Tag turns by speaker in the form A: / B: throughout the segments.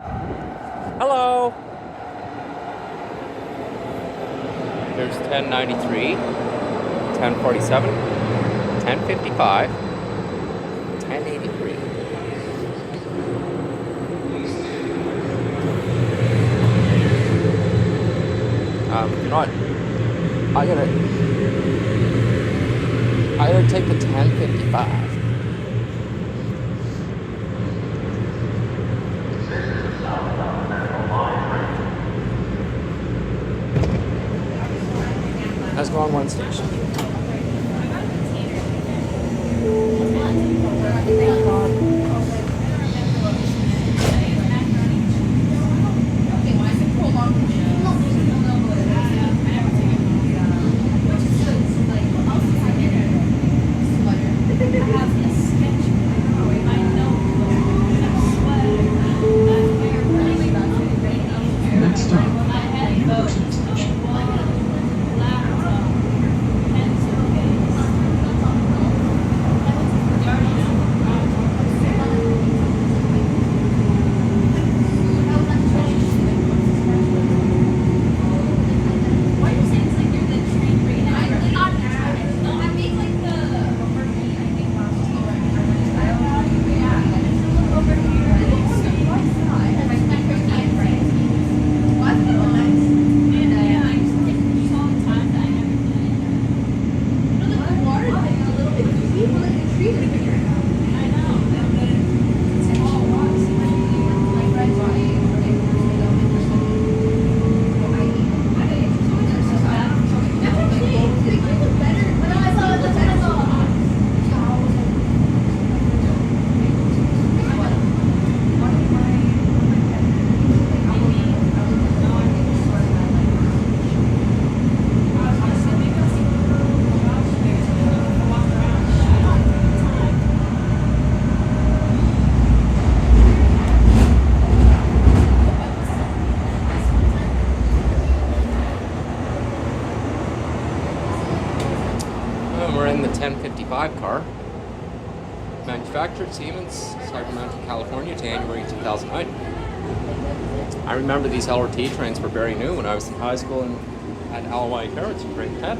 A: Hello. There's 1093, 1047, 1055, 1083. You know what? I gotta take the 1055. Let's go on one station.
B: Next stop, University Station.
A: We're in the 1055 car. Manufactured Siemens, Southbound, California, January 2009. I remember these LRT trains were very new when I was in high school and at Alway Carrots in grade 10.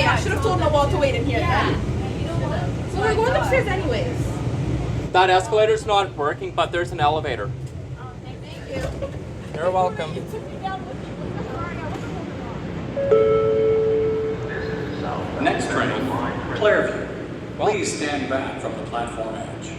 C: I should have told Noel to wait in here then. So we're going upstairs anyways.
A: That escalator's not working, but there's an elevator.
C: Thank you.
A: You're welcome.
D: Next train, Clairview. Please stand back from the platform edge.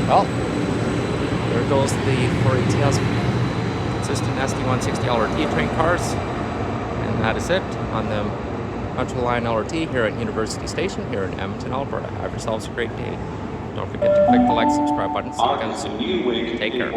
A: Well, there goes the 4 ETS consistent SD160 LRT train cars. And that is it on the Metro Line LRT here at University Station here in Edmonton, Alberta. Have yourselves a great day. Don't forget to click the like, subscribe button. See you again soon. Take care.